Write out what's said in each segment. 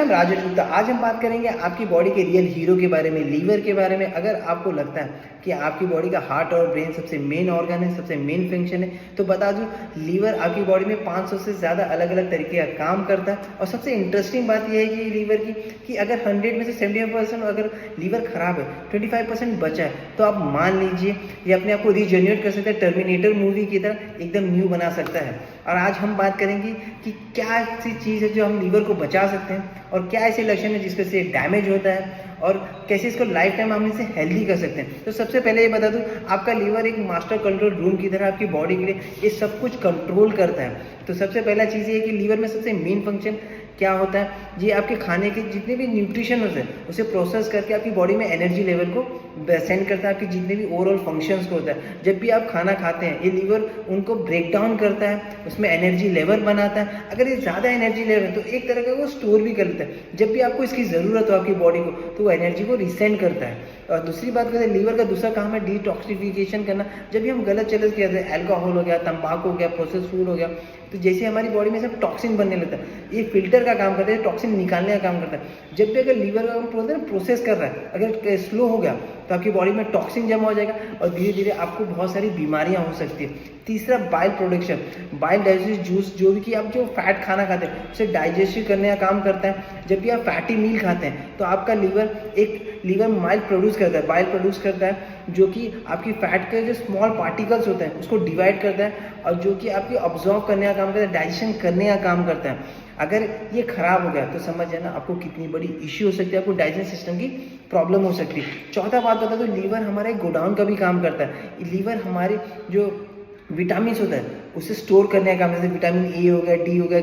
हम राजेश गुप्ता। आज हम बात करेंगे आपकी बॉडी के रियल हीरो के बारे में, लीवर के बारे में। अगर आपको लगता है कि आपकी बॉडी का हार्ट और ब्रेन सबसे मेन ऑर्गन है, सबसे मेन फंक्शन है, तो बता दूं लीवर आपकी बॉडी में 500 से ज़्यादा अलग अलग तरीके का काम करता है। और सबसे इंटरेस्टिंग बात यह है कि लीवर की कि अगर 100 में से 75% अगर लीवर खराब है, 25% बचा है, तो आप मान लीजिए ये अपने आप को रीजनरेट कर सकता है, टर्मिनेटर मूवी की तरह एकदम न्यू बना सकता है। और आज हम बात करेंगे कि क्या ऐसी चीज़ है जो हम लीवर को बचा सकते हैं, और क्या ऐसे लक्षण है जिसके से डैमेज होता है, और कैसे इसको लाइफ टाइम हम इसे हेल्दी कर सकते हैं। तो सबसे पहले ये बता दूं, आपका लीवर एक मास्टर कंट्रोल रूम की तरह आपकी बॉडी के लिए ये सब कुछ कंट्रोल करता है। तो सबसे पहला चीज़ ये है कि लीवर में सबसे मेन फंक्शन क्या होता है, ये आपके खाने के जितने भी न्यूट्रिशन होते हैं उसे प्रोसेस करके आपकी बॉडी में एनर्जी लेवल को सेंड करता है, आपके जितने भी ओवरऑल फंक्शंस को होता है। जब भी आप खाना खाते हैं ये लीवर उनको ब्रेक डाउन करता है, उसमें एनर्जी लेवल बनाता है। अगर ये ज़्यादा एनर्जी लेवल है तो एक तरह का वो स्टोर भी कर लेता है, जब भी आपको इसकी ज़रूरत हो आपकी बॉडी को तो वो एनर्जी को रिसेंड करता है। और दूसरी बात करें, लीवर का दूसरा काम है डिटॉक्सिफिकेशन करना। जब भी हम गलत चलत किया जाए, अल्कोहल हो गया, तंबाकू हो गया, प्रोसेस फूड हो गया, तो जैसे हमारी बॉडी में सब टॉक्सिन बनने लगता है, ये फिल्टर का काम करता है, टॉक्सिन निकालने का काम करता है। जब भी अगर लीवर का हम प्रोसेस कर रहा है अगर स्लो हो गया तो आपकी बॉडी में टॉक्सिन जमा हो जाएगा और धीरे धीरे आपको बहुत सारी बीमारियां हो सकती है। तीसरा, bile production. Bile digest juice, जो भी कि आप जो फैट खाना खाते हैं उसे डाइजेस्ट करने का काम करता है। जब भी आप फैटी मील खाते हैं तो आपका लीवर माइल प्रोड्यूस करता है, बाइल प्रोड्यूस करता है, जो कि आपकी फैट के जो स्मॉल पार्टिकल्स होते हैं उसको डिवाइड करता है और जो कि आपकी ऑब्जॉर्व करने का काम करता है, डाइजेशन करने का काम करता है। अगर ये खराब हो गया तो समझ जाना आपको कितनी बड़ी इश्यू हो सकती है, आपको डाइजेशन सिस्टम की प्रॉब्लम हो सकती है। चौथा बात बता दो, लीवर हमारा एक गोडाउन का भी काम करता है। लीवर हमारे जो विटामिन होता है उसे स्टोर करने का काम, जैसे विटामिन ए हो गया, डी हो गया,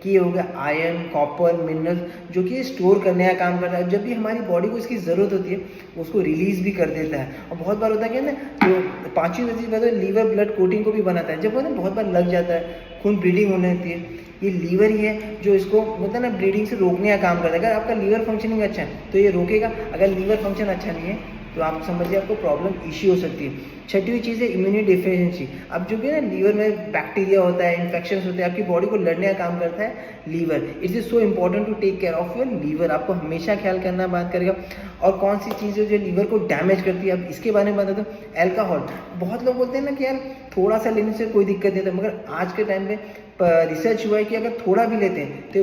के हो गया, आयरन, कॉपर, मिनरल, जो कि स्टोर करने का काम करता है। जब भी हमारी बॉडी को इसकी ज़रूरत होती है उसको रिलीज भी कर देता है। और बहुत बार होता है क्या ना, जो पाँचवीं चीज़ बताओ, लीवर ब्लड कोटिंग को भी बनाता है। जब वो ना बहुत बार लग जाता है, खून ब्लीडिंग होने लगती है, ये लीवर ही है जो इसको मतलब ना ब्लीडिंग से रोकने का काम करता है। अगर आपका लीवर फंक्शनिंग अच्छा है तो ये रोकेगा, अगर लीवर फंक्शन अच्छा नहीं है तो आप समझिए आपको प्रॉब्लम इश्यू हो सकती है। छठवीं चीज़ है इम्यूनिटी डिफिशिएंसी। अब जो भी ना लीवर में बैक्टीरिया होता है, इन्फेक्शंस होते हैं, आपकी बॉडी को लड़ने का काम करता है liver. It is so important to take care of your liver. आपको हमेशा ख्याल करना बात करेगा। और कौन सी चीज़ है जो लीवर को डैमेज करती है, अब इसके बारे में बता दो। अल्कोहल, बहुत लोग बोलते हैं ना कि यार थोड़ा सा लेने से कोई दिक्कत नहीं था, मगर आज के टाइम में रिसर्च हुआ है कि अगर थोड़ा भी लेते हैं तो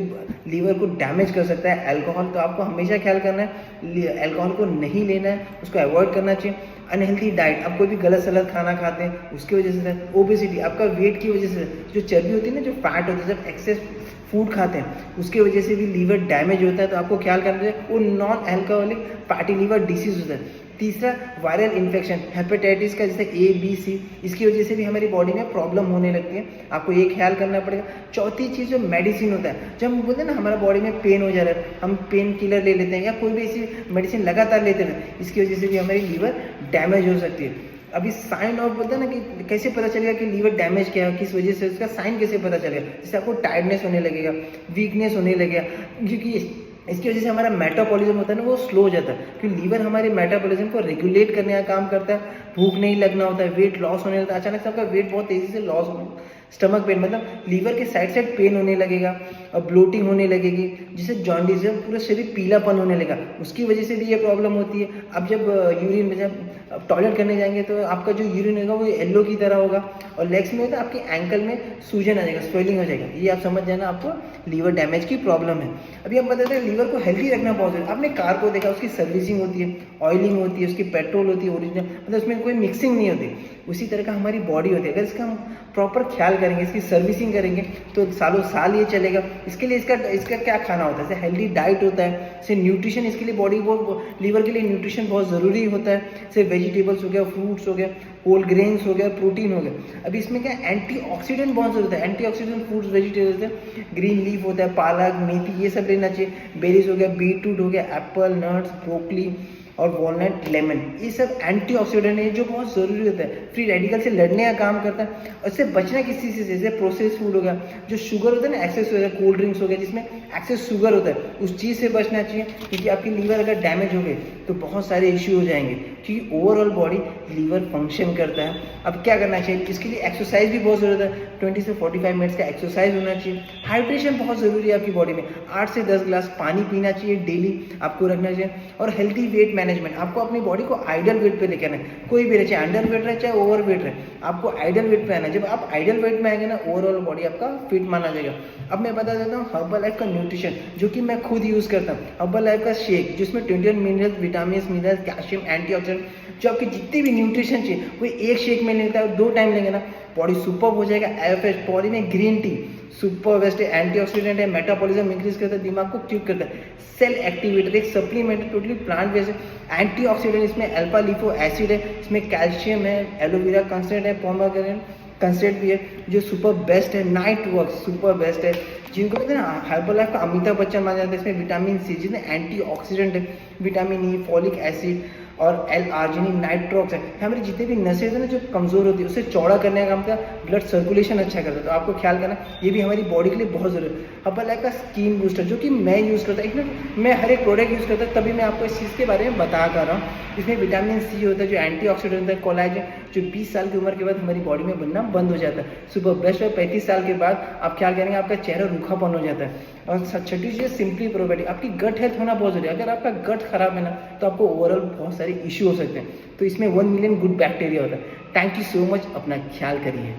लीवर को डैमेज कर सकता है अल्कोहल। तो आपको हमेशा ख्याल करना है अल्कोहल को नहीं लेना है, उसको अवॉइड करना चाहिए। अनहेल्थी डाइट, आप कोई भी गलत सलत खाना खाते हैं उसकी वजह से। ओबेसिटी, आपका वेट की वजह से, जो चर्बी होती है ना, जो फैट होता है, जब एक्सेस फूड खाते हैं उसकी वजह से भी लीवर डैमेज होता है। तो आपको ख्याल करना चाहिए, वो non alcoholic fatty liver disease होता है। तीसरा, वायरल इन्फेक्शन, हेपेटाइटिस का, जैसे ए बी सी, इसकी वजह से भी हमारी बॉडी में प्रॉब्लम होने लगती है, आपको ये ख्याल करना पड़ेगा। चौथी चीज़ जो मेडिसिन होता है, जब हम बोलते हैं ना हमारा बॉडी में पेन हो जा रहा है, हम पेन किलर ले लेते हैं या कोई भी ऐसी मेडिसिन लगातार लेते हैं, इसकी वजह से भी हमारी लीवर डैमेज हो सकती है। अभी साइन ऑफ बोलते हैं ना कि कैसे पता चलेगा कि लीवर डैमेज क्या है, किस वजह से, उसका साइन कैसे पता चलेगा। जैसे आपको टायर्डनेस होने लगेगा, वीकनेस होने लगेगा, क्योंकि इसकी वजह से हमारा मेटाबॉलिज्म होता है ना वो स्लो हो जाता है, क्योंकि लीवर हमारे मेटाबॉलिज्म को रेगुलेट करने का काम करता है। भूख नहीं लगना होता है, वेट लॉस होने लगता है, अचानक से आपका वेट बहुत तेज़ी से लॉस हो, स्टमक पेन, मतलब लीवर के साइड पेन होने लगेगा और ब्लोटिंग होने लगेगी, जिससे जॉन्डिस, पूरा शरीर पीलापन होने लगेगा, उसकी वजह से भी ये प्रॉब्लम होती है। अब जब यूरिन में जब टॉयलेट करने जाएंगे तो आपका जो यूरिन होगा वो येलो की तरह होगा, और लेग्स में होता है आपके एंकल में सूजन आ जाएगा, स्वेलिंग हो जाएगा। ये आप समझ जाना आपको लीवर डैमेज की प्रॉब्लम है। अभी हम बताते हैं लीवर को हेल्दी रखना बहुत जरूरी है। आपने कार को देखा, उसकी सर्विसिंग होती है, ऑयलिंग होती है, उसकी पेट्रोल होती है ओरिजिनल, मतलब उसमें कोई मिक्सिंग नहीं होती। उसी तरह का हमारी बॉडी होती है, अगर इसका हम प्रॉपर ख्याल करेंगे, इसकी सर्विसिंग करेंगे तो सालों साल ये चलेगा। इसके लिए इसका क्या खाना होता है, जैसे हेल्दी डाइट होता है, जैसे न्यूट्रिशन, इसके लिए बॉडी को लीवर के लिए न्यूट्रिशन बहुत ज़रूरी होता है, जैसे वेजिटेबल्स हो गया, फ्रूट्स हो गया, होल ग्रेन्स हो गया, प्रोटीन हो गया। अभी इसमें क्या एंटीऑक्सीडेंट बहुत ज़रूरत है, एंटीऑक्सीडेंट फूड्स वेजिटेबल्स है, ग्रीन लीफ होता है, पालक, मेथी, ये सब लेना चाहिए। बेरीज हो गया, बीटरूट हो गया, एप्पल, नट्स, ब्रोकली, और वॉलनट, लेमन, ये सब एंटीऑक्सीडेंट है जो बहुत ज़रूरी होता है, फ्री रेडिकल से लड़ने का काम करता है। और इससे बचना किस चीज़ से, जैसे प्रोसेस फूड हो गया, जो शुगर होता है ना, एक्सेस हो गया, कोल्ड ड्रिंक्स हो गया जिसमें एक्सेस शुगर होता है, उस चीज़ से बचना चाहिए, क्योंकि आपकी लीवर अगर डैमेज हो गई तो बहुत सारे इश्यू हो जाएंगे, क्योंकि ओवरऑल बॉडी लीवर फंक्शन करता है। अब क्या करना चाहिए, इसके लिए एक्सरसाइज भी बहुत ज़रूरत है, 20 से 45 मिनट्स का एक्सरसाइज होना चाहिए। हाइड्रेशन बहुत ज़रूरी है आपकी बॉडी में, 8 से 10 ग्लास पानी पीना चाहिए डेली आपको रखना चाहिए। और हेल्थी वेट मैनेजमेंट, आपको अपनी बॉडी को आइडियल वेट पे लेके आना है, कोई भी रहे, चाहे अंडर वेट रहे चाहे ओवर वेट रहे, आपको आइडियल वेट पे आना है। जब आप आइडियल वेट में आएंगे ना, ओवरऑल बॉडी आपका फिट माना जाएगा। अब मैं बता देता हूँ हर्बल लाइफ का न्यूट्रिशन, जो कि मैं खुद यूज़ करता हूँ। हर्बल लाइफ का शेक जिसमें 21 minerals, vitamin, minerals, calcium, antioxidant, जो आपके जितने भी न्यूट्रिशन चाहिए वो एक शेक में लेता है, 2 टाइम लेंगे ना, बॉडी सुपर हो जाएगा। एफ बॉडी में ग्रीन टी सुपर बेस्ट है, एंटीऑक्सीडेंट है, मेटाबॉलिज्म इंक्रीज करता है, दिमाग को क्यूब करता है, सेल एक्टिवेटर, एक सप्लीमेंट है, टोटली प्लांट बेस्ड है। एंटीऑक्सीडेंट इसमें अल्फा लिपो एसिड है, इसमें कैल्शियम है, एलोवेरा कंसेंट है, पोमेग्रेनेट कंसेंट भी है, जो सुपर बेस्ट है। नाइट वर्क सुपर बेस्ट है, जिनको कहते हैं ना हर्बल लाइफ का अमिताभ बच्चन माना जाता है। इसमें विटामिन सी जिसमें एंटीऑक्सीडेंट है, विटामिन ई, फॉलिक एसिड और एल-आर्जिनिन, नाइट्रोक्स है। हमारे जितने भी नसें हैं ना जो कमज़ोर होती है उसे चौड़ा करने का काम करता है, ब्लड सर्कुलेशन अच्छा करता है। तो आपको ख्याल करना, ये भी हमारी बॉडी के लिए बहुत ज़रूरी है। हर्बल लाइफ का स्किन बूस्टर, जो कि मैं यूज़ करता हूँ, मैं हर एक प्रोडक्ट यूज़ करता हूँ, तभी मैं आपको इस चीज़ के बारे में बता कर रहा हूँ। इसमें विटामिन सी होता है जो एंटीऑक्सीडेंट होता है, कोलाजन, जो 20 साल की उम्र के बाद हमारी बॉडी में बनना बंद हो जाता है। सुपर बेस्ट है, 35 साल के बाद आप ख्याल करेंगे आपका चेहरा रूखापन हो जाता है। और छठी चीज़ है सिंपली प्रोबायोटिक, आपकी गट हेल्थ होना बहुत जरूरी है। अगर आपका गट खराब है ना तो आपको ओवरऑल बहुत सारे इश्यू हो सकते हैं। तो इसमें 1 मिलियन गुड बैक्टीरिया होता है। थैंक यू सो मच, अपना ख्याल करिए।